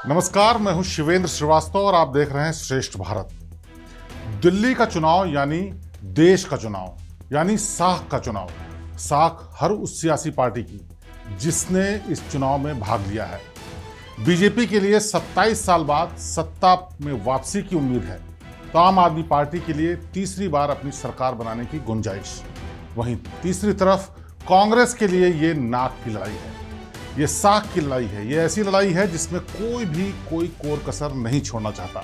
नमस्कार, मैं हूं शिवेंद्र श्रीवास्तव और आप देख रहे हैं श्रेष्ठ भारत। दिल्ली का चुनाव यानी देश का चुनाव, यानी साख का चुनाव। साख हर उस सियासी पार्टी की जिसने इस चुनाव में भाग लिया है। बीजेपी के लिए 27 साल बाद सत्ता में वापसी की उम्मीद है, तो आम आदमी पार्टी के लिए तीसरी बार अपनी सरकार बनाने की गुंजाइश। वहीं तीसरी तरफ कांग्रेस के लिए ये नाक की लड़ाई है, ये साख की लड़ाई है। ये ऐसी लड़ाई है जिसमें कोई कोर कसर नहीं छोड़ना चाहता।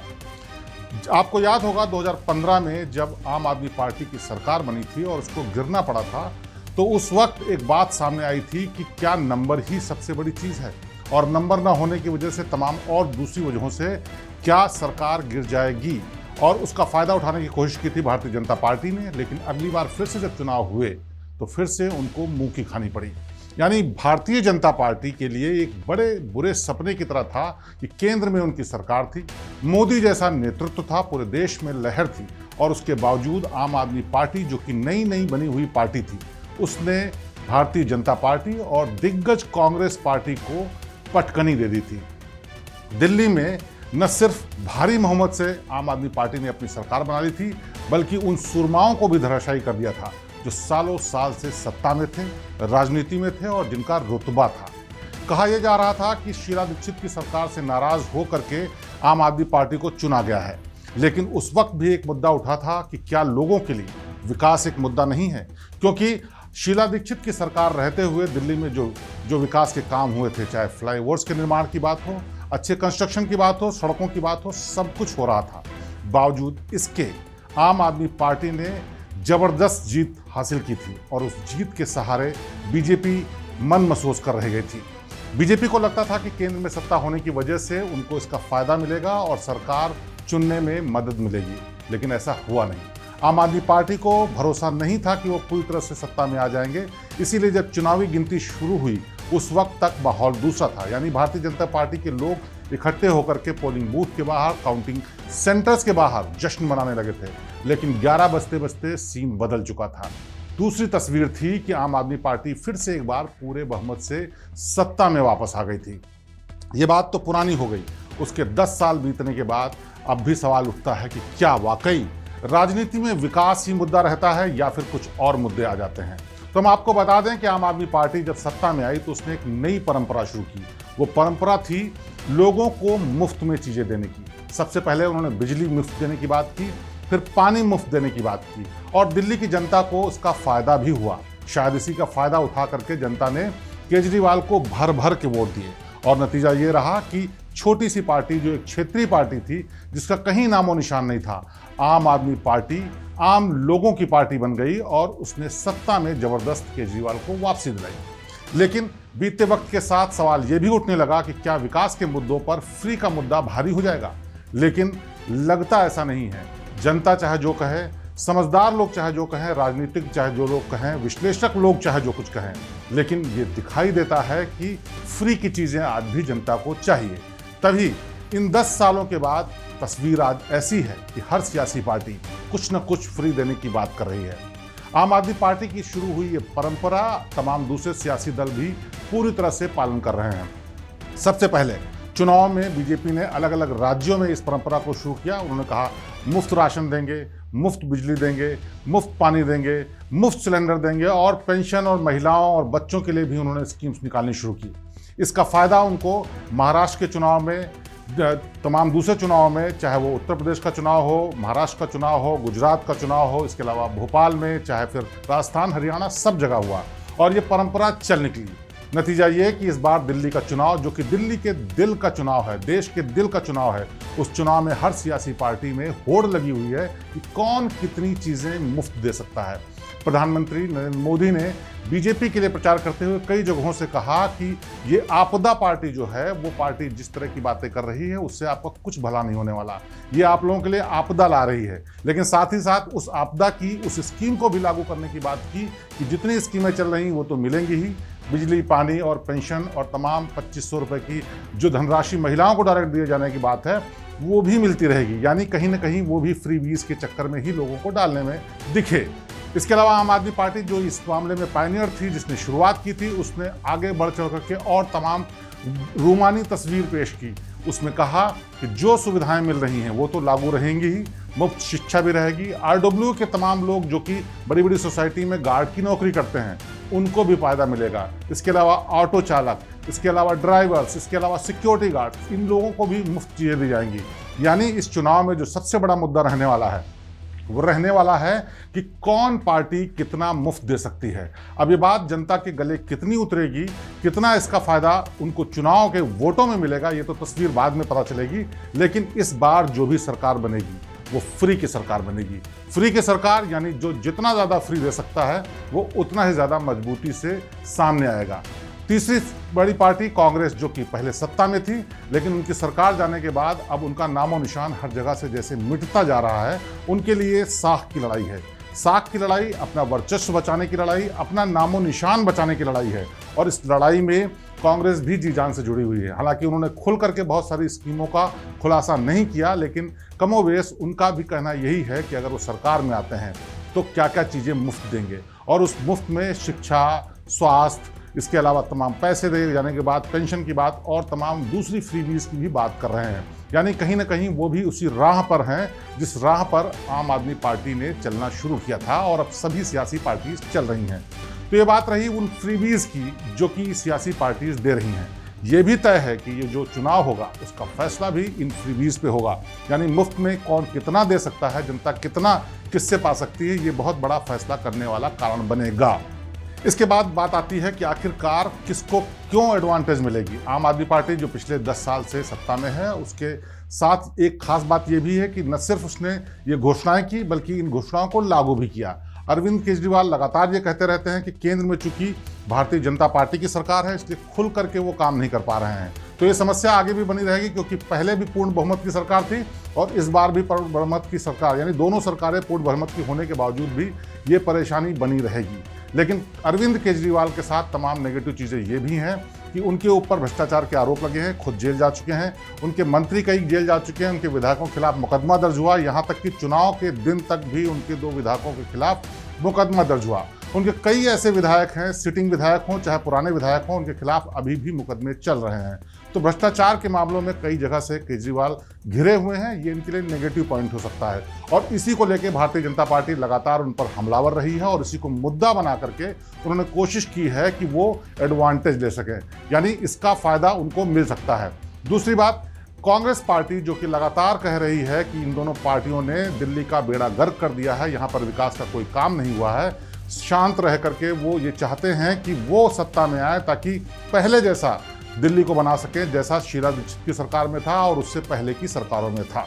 आपको याद होगा 2015 में जब आम आदमी पार्टी की सरकार बनी थी और उसको गिरना पड़ा था, तो उस वक्त एक बात सामने आई थी कि क्या नंबर ही सबसे बड़ी चीज़ है, और नंबर ना होने की वजह से तमाम और दूसरी वजहों से क्या सरकार गिर जाएगी, और उसका फ़ायदा उठाने की कोशिश की थी भारतीय जनता पार्टी ने। लेकिन अगली बार फिर से जब चुनाव हुए तो फिर से उनको मुंह की खानी पड़ी। यानी भारतीय जनता पार्टी के लिए एक बड़े बुरे सपने की तरह था कि केंद्र में उनकी सरकार थी, मोदी जैसा नेतृत्व था, पूरे देश में लहर थी, और उसके बावजूद आम आदमी पार्टी जो कि नई बनी हुई पार्टी थी, उसने भारतीय जनता पार्टी और दिग्गज कांग्रेस पार्टी को पटकनी दे दी थी। दिल्ली में न सिर्फ भारी बहुमत से आम आदमी पार्टी ने अपनी सरकार बना ली थी, बल्कि उन सुरमाओं को भी धराशायी कर दिया था जो सालों साल से सत्ता में थे, राजनीति में थे और जिनका रुतबा था। कहा यह जा रहा था कि शीला दीक्षित की सरकार से नाराज होकर के आम आदमी पार्टी को चुना गया है, लेकिन उस वक्त भी एक मुद्दा उठा था कि क्या लोगों के लिए विकास एक मुद्दा नहीं है, क्योंकि शीला दीक्षित की सरकार रहते हुए दिल्ली में जो विकास के काम हुए थे, चाहे फ्लाईओवर्स के निर्माण की बात हो, अच्छे कंस्ट्रक्शन की बात हो, सड़कों की बात हो, सब कुछ हो रहा था। बावजूद इसके आम आदमी पार्टी ने जबरदस्त जीत हासिल की थी और उस जीत के सहारे बीजेपी मन महसूस कर रह गई थी। बीजेपी को लगता था कि केंद्र में सत्ता होने की वजह से उनको इसका फायदा मिलेगा और सरकार चुनने में मदद मिलेगी, लेकिन ऐसा हुआ नहीं। आम आदमी पार्टी को भरोसा नहीं था कि वो पूरी तरह से सत्ता में आ जाएंगे, इसीलिए जब चुनावी गिनती शुरू हुई उस वक्त तक माहौल दूसरा था। यानी भारतीय जनता पार्टी के लोग इकट्ठे होकर के पोलिंग बूथ के बाहर, काउंटिंग सेंटर्स के बाहर जश्न मनाने लगे थे, लेकिन 11 बजते बजते सीन बदल चुका था। दूसरी तस्वीर थी कि आम आदमी पार्टी फिर से एक बार पूरे बहुमत से सत्ता में वापस आ गई थी। ये बात तो पुरानी हो गई। उसके 10 साल बीतने के बाद अब भी सवाल उठता है कि क्या वाकई राजनीति में विकास ही मुद्दा रहता है या फिर कुछ और मुद्दे आ जाते हैं। तो हम आपको बता दें कि आम आदमी पार्टी जब सत्ता में आई तो उसने एक नई परंपरा शुरू की। वो परंपरा थी लोगों को मुफ्त में चीज़ें देने की। सबसे पहले उन्होंने बिजली मुफ्त देने की बात की, फिर पानी मुफ्त देने की बात की, और दिल्ली की जनता को उसका फ़ायदा भी हुआ। शायद इसी का फ़ायदा उठा करके जनता ने केजरीवाल को भर भर के वोट दिए, और नतीजा ये रहा कि छोटी सी पार्टी, जो एक क्षेत्रीय पार्टी थी जिसका कहीं नामो निशान नहीं था, आम आदमी पार्टी आम लोगों की पार्टी बन गई और उसने सत्ता में जबरदस्त केजरीवाल को वापसी दिलाई। लेकिन बीते वक्त के साथ सवाल ये भी उठने लगा कि क्या विकास के मुद्दों पर फ्री का मुद्दा भारी हो जाएगा, लेकिन लगता ऐसा नहीं है। जनता चाहे जो कहे, समझदार लोग चाहे जो कहें, राजनीतिक चाहे जो लोग कहें, विश्लेषक लोग चाहे जो कुछ कहें, लेकिन ये दिखाई देता है कि फ्री की चीज़ें आज भी जनता को चाहिए। तभी इन 10 सालों के बाद तस्वीर आज ऐसी है कि हर सियासी पार्टी कुछ न कुछ फ्री देने की बात कर रही है। आम आदमी पार्टी की शुरू हुई ये परंपरा तमाम दूसरे सियासी दल भी पूरी तरह से पालन कर रहे हैं। सबसे पहले चुनाव में बीजेपी ने अलग अलग राज्यों में इस परंपरा को शुरू किया। उन्होंने कहा मुफ्त राशन देंगे, मुफ्त बिजली देंगे, मुफ्त पानी देंगे, मुफ्त सिलेंडर देंगे, और पेंशन और महिलाओं और बच्चों के लिए भी उन्होंने स्कीम्स निकालनी शुरू की। इसका फ़ायदा उनको महाराष्ट्र के चुनाव में, तमाम दूसरे चुनाव में, चाहे वो उत्तर प्रदेश का चुनाव हो, महाराष्ट्र का चुनाव हो, गुजरात का चुनाव हो, इसके अलावा भोपाल में, चाहे फिर राजस्थान, हरियाणा, सब जगह हुआ और ये परंपरा चल निकली। नतीजा ये कि इस बार दिल्ली का चुनाव, जो कि दिल्ली के दिल का चुनाव है, देश के दिल का चुनाव है, उस चुनाव में हर सियासी पार्टी में होड़ लगी हुई है कि कौन कितनी चीज़ें मुफ्त दे सकता है। प्रधानमंत्री नरेंद्र मोदी ने बीजेपी के लिए प्रचार करते हुए कई जगहों से कहा कि ये आपदा पार्टी जो है, वो पार्टी जिस तरह की बातें कर रही है उससे आपका कुछ भला नहीं होने वाला, ये आप लोगों के लिए आपदा ला रही है। लेकिन साथ ही साथ उस आपदा की, उस स्कीम को भी लागू करने की बात की कि जितनी स्कीमें चल रही वो तो मिलेंगी ही, बिजली, पानी और पेंशन और तमाम 2500 रुपये की जो धनराशि महिलाओं को डायरेक्ट दिए जाने की बात है वो भी मिलती रहेगी। यानी कहीं ना कहीं वो भी फ्री बीज के चक्कर में ही लोगों को डालने में दिखे। इसके अलावा आम आदमी पार्टी जो इस मामले में पायनियर थी, जिसने शुरुआत की थी, उसने आगे बढ़ चढ़ करके और तमाम रूमानी तस्वीर पेश की। उसमें कहा कि जो सुविधाएं मिल रही हैं वो तो लागू रहेंगी ही, मुफ्त शिक्षा भी रहेगी, आरडब्ल्यू के तमाम लोग जो कि बड़ी बड़ी सोसाइटी में गार्ड की नौकरी करते हैं उनको भी फायदा मिलेगा, इसके अलावा ऑटो चालक, इसके अलावा ड्राइवर्स, इसके अलावा सिक्योरिटी गार्ड, इन लोगों को भी मुफ्त चीजें दी जाएंगी। यानी इस चुनाव में जो सबसे बड़ा मुद्दा रहने वाला है वो रहने वाला है कि कौन पार्टी कितना मुफ्त दे सकती है। अब ये बात जनता के गले कितनी उतरेगी, कितना इसका फायदा उनको चुनाव के वोटों में मिलेगा, ये तो तस्वीर बाद में पता चलेगी। लेकिन इस बार जो भी सरकार बनेगी वो फ्री की सरकार बनेगी। फ्री की सरकार यानी जो जितना ज़्यादा फ्री दे सकता है वो उतना ही ज़्यादा मजबूती से सामने आएगा। तीसरी बड़ी पार्टी कांग्रेस, जो कि पहले सत्ता में थी लेकिन उनकी सरकार जाने के बाद अब उनका नामो निशान हर जगह से जैसे मिटता जा रहा है, उनके लिए साख की लड़ाई है। साख की लड़ाई अपना वर्चस्व बचाने की लड़ाई, अपना नामो निशान बचाने की लड़ाई है। और इस लड़ाई में कांग्रेस भी जी जान से जुड़ी हुई है। हालांकि उन्होंने खुल करके बहुत सारी स्कीमों का खुलासा नहीं किया, लेकिन कमोवेश उनका भी कहना यही है कि अगर वो सरकार में आते हैं तो क्या क्या चीज़ें मुफ्त देंगे। और उस मुफ्त में शिक्षा, स्वास्थ्य, इसके अलावा तमाम पैसे दिए जाने के बाद पेंशन की बात और तमाम दूसरी फ्रीबीज की भी बात कर रहे हैं। यानी कहीं ना कहीं वो भी उसी राह पर हैं जिस राह पर आम आदमी पार्टी ने चलना शुरू किया था और अब सभी सियासी पार्टीज चल रही हैं। तो ये बात रही उन फ्रीबीज की जो कि सियासी पार्टीज दे रही हैं। ये भी तय है कि ये जो चुनाव होगा उसका फैसला भी इन फ्रीबीज पे होगा। यानी मुफ्त में कौन कितना दे सकता है, जनता कितना किससे पा सकती है, ये बहुत बड़ा फैसला करने वाला कारण बनेगा। इसके बाद बात आती है कि आखिरकार किसको क्यों एडवांटेज मिलेगी। आम आदमी पार्टी जो पिछले 10 साल से सत्ता में है, उसके साथ एक खास बात यह भी है कि न सिर्फ उसने ये घोषणाएं की बल्कि इन घोषणाओं को लागू भी किया। अरविंद केजरीवाल लगातार ये कहते रहते हैं कि केंद्र में चूंकि भारतीय जनता पार्टी की सरकार है इसलिए खुल करके वो काम नहीं कर पा रहे हैं। तो ये समस्या आगे भी बनी रहेगी क्योंकि पहले भी पूर्ण बहुमत की सरकार थी और इस बार भी पूर्ण बहुमत की सरकार, यानी दोनों सरकारें पूर्ण बहुमत की होने के बावजूद भी ये परेशानी बनी रहेगी। लेकिन अरविंद केजरीवाल के साथ तमाम नेगेटिव चीज़ें ये भी हैं कि उनके ऊपर भ्रष्टाचार के आरोप लगे हैं, खुद जेल जा चुके हैं, उनके मंत्री कई जेल जा चुके हैं, उनके विधायकों के खिलाफ मुकदमा दर्ज हुआ, यहाँ तक कि चुनाव के दिन तक भी उनके 2 विधायकों के खिलाफ मुकदमा दर्ज हुआ। उनके कई ऐसे विधायक हैं, सिटिंग विधायक हों चाहे पुराने विधायक हों, उनके खिलाफ अभी भी मुकदमे चल रहे हैं। तो भ्रष्टाचार के मामलों में कई जगह से केजरीवाल घिरे हुए हैं, ये इनके लिए नेगेटिव पॉइंट हो सकता है। और इसी को लेकर भारतीय जनता पार्टी लगातार उन पर हमलावर रही है और इसी को मुद्दा बना करके उन्होंने कोशिश की है कि वो एडवांटेज ले सकें, यानी इसका फायदा उनको मिल सकता है। दूसरी बात, कांग्रेस पार्टी जो कि लगातार कह रही है कि इन दोनों पार्टियों ने दिल्ली का बेड़ा गर्क कर दिया है, यहाँ पर विकास का कोई काम नहीं हुआ है, शांत रह करके वो ये चाहते हैं कि वो सत्ता में आए ताकि पहले जैसा दिल्ली को बना सके जैसा शीला दीक्षित की सरकार में था और उससे पहले की सरकारों में था।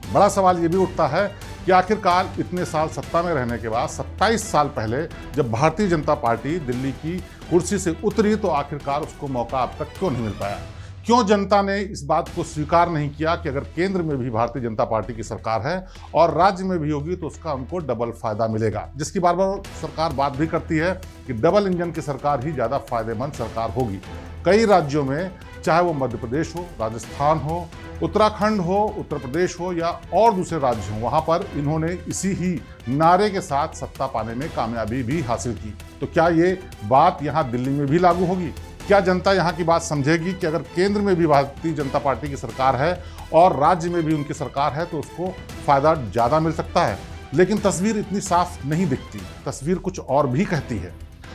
बड़ा सवाल ये भी उठता है कि आखिरकार इतने साल सत्ता में रहने के बाद 27 साल पहले जब भारतीय जनता पार्टी दिल्ली की कुर्सी से उतरी तो आखिरकार उसको मौका अब तक क्यों नहीं मिल पाया। क्यों जनता ने इस बात को स्वीकार नहीं किया कि अगर केंद्र में भी भारतीय जनता पार्टी की सरकार है और राज्य में भी होगी तो उसका उनको डबल फायदा मिलेगा, जिसकी बार बार सरकार बात भी करती है कि डबल इंजन की सरकार ही ज़्यादा फायदेमंद सरकार होगी। कई राज्यों में, चाहे वो मध्य प्रदेश हो, राजस्थान हो, उत्तराखंड हो, उत्तर प्रदेश हो या और दूसरे राज्य हों, वहाँ पर इन्होंने इसी ही नारे के साथ सत्ता पाने में कामयाबी भी हासिल की। तो क्या ये बात यहाँ दिल्ली में भी लागू होगी? क्या जनता यहाँ की बात समझेगी कि अगर केंद्र में भी भारतीय जनता पार्टी की सरकार है और राज्य में भी उनकी सरकार है तो उसको फायदा ज़्यादा मिल सकता है? लेकिन तस्वीर इतनी साफ नहीं दिखती, तस्वीर कुछ और भी कहती है।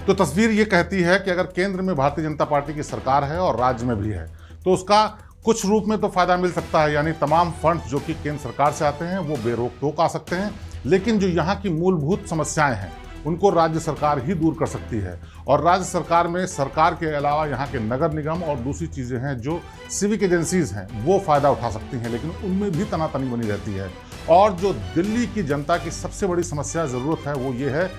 तो तस्वीर ये कहती है कि अगर केंद्र में भारतीय जनता पार्टी की सरकार है और राज्य में भी है तो उसका कुछ रूप में तो फायदा मिल सकता है, यानी तमाम फंड्स जो कि केंद्र सरकार से आते हैं वो बेरोक टोक आ सकते हैं। लेकिन जो यहाँ की मूलभूत समस्याएं हैं उनको राज्य सरकार ही दूर कर सकती है और राज्य सरकार में सरकार के अलावा यहाँ के नगर निगम और दूसरी चीज़ें हैं जो सिविक एजेंसीज हैं वो फ़ायदा उठा सकती हैं, लेकिन उनमें भी तनातनी बनी रहती है। और जो दिल्ली की जनता की सबसे बड़ी समस्या ज़रूरत है वो ये है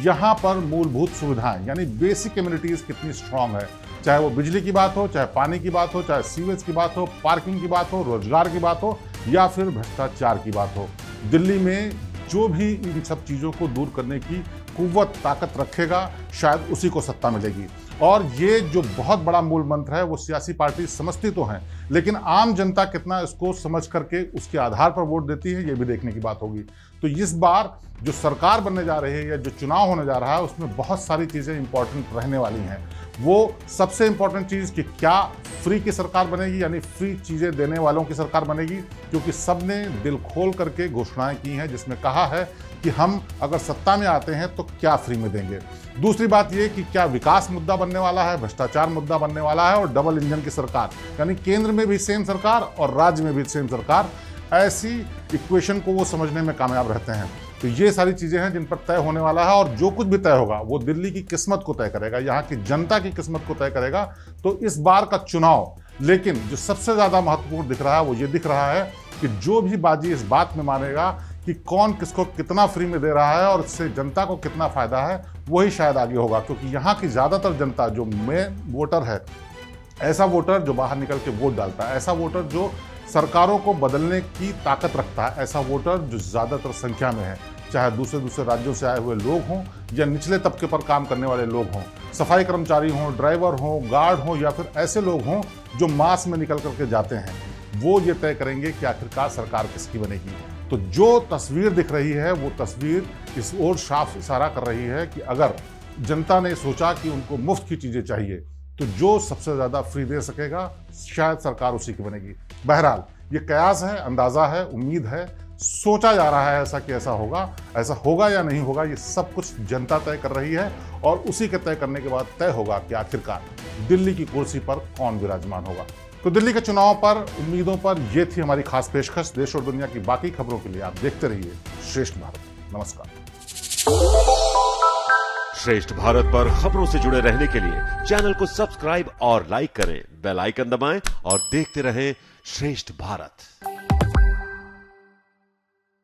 यहाँ पर मूलभूत सुविधाएं यानी बेसिक कम्युनिटीज़ कितनी स्ट्रांग है, चाहे वो बिजली की बात हो, चाहे पानी की बात हो, चाहे सीवेज की बात हो, पार्किंग की बात हो, रोजगार की बात हो या फिर भ्रष्टाचार की बात हो। दिल्ली में जो भी इन सब चीज़ों को दूर करने की कुव्वत ताकत रखेगा शायद उसी को सत्ता मिलेगी। और ये जो बहुत बड़ा मूल मंत्र है वो सियासी पार्टी समझती तो हैं, लेकिन आम जनता कितना इसको समझ करके उसके आधार पर वोट देती है ये भी देखने की बात होगी। तो इस बार जो सरकार बनने जा रही है या जो चुनाव होने जा रहा है उसमें बहुत सारी चीज़ें इंपॉर्टेंट रहने वाली हैं। वो सबसे इंपॉर्टेंट चीज कि क्या फ्री की सरकार बनेगी, यानी फ्री चीजें देने वालों की सरकार बनेगी, क्योंकि सबने दिल खोल करके घोषणाएं की हैं जिसमें कहा है कि हम अगर सत्ता में आते हैं तो क्या फ्री में देंगे। दूसरी बात ये कि क्या विकास मुद्दा बनने वाला है, भ्रष्टाचार मुद्दा बनने वाला है, और डबल इंजन की सरकार, यानी केंद्र में भी सेम सरकार और राज्य में भी सेम सरकार। ऐसी इक्वेशन को वो समझने में कामयाब रहते हैं। तो ये सारी चीजें हैं जिन पर तय होने वाला है, और जो कुछ भी तय होगा वो दिल्ली की किस्मत को तय करेगा, यहाँ की जनता की किस्मत को तय करेगा। तो इस बार का चुनाव, लेकिन जो सबसे ज्यादा महत्वपूर्ण दिख रहा है वो ये दिख रहा है कि जो भी बाजी इस बात में मानेगा कि कौन किसको कितना फ्री में दे रहा है और इससे जनता को कितना फायदा है, वही शायद आगे होगा। क्योंकि यहाँ की ज्यादातर जनता जो मेन वोटर है, ऐसा वोटर जो बाहर निकल के वोट डालता है, ऐसा वोटर जो सरकारों को बदलने की ताकत रखता है, ऐसा वोटर जो ज्यादातर संख्या में है, चाहे दूसरे राज्यों से आए हुए लोग हों या निचले तबके पर काम करने वाले लोग हों, सफाई कर्मचारी हों, ड्राइवर हों, गार्ड हों, या फिर ऐसे लोग हों जो मास में निकल करके जाते हैं, वो ये तय करेंगे कि आखिरकार सरकार किसकी बनेगी। तो जो तस्वीर दिख रही है वो तस्वीर इस ओर साफ इशारा कर रही है कि अगर जनता ने सोचा कि उनको मुफ्त की चीजें चाहिए तो जो सबसे ज्यादा फ्री दे सकेगा शायद सरकार उसी की बनेगी। बहरहाल ये कयास है, अंदाजा है, उम्मीद है, सोचा जा रहा है ऐसा कि ऐसा होगा या नहीं होगा, ये सब कुछ जनता तय कर रही है। और उसी के तय करने के बाद तय होगा कि आखिरकार दिल्ली की कुर्सी पर कौन विराजमान होगा। तो दिल्ली के चुनाव पर उम्मीदों पर यह थी हमारी खास पेशकश। देश और दुनिया की बाकी खबरों के लिए आप देखते रहिए श्रेष्ठ भारत। नमस्कार। श्रेष्ठ भारत पर खबरों से जुड़े रहने के लिए चैनल को सब्सक्राइब और लाइक करें, बेल आइकन दबाएं और देखते रहें श्रेष्ठ भारत।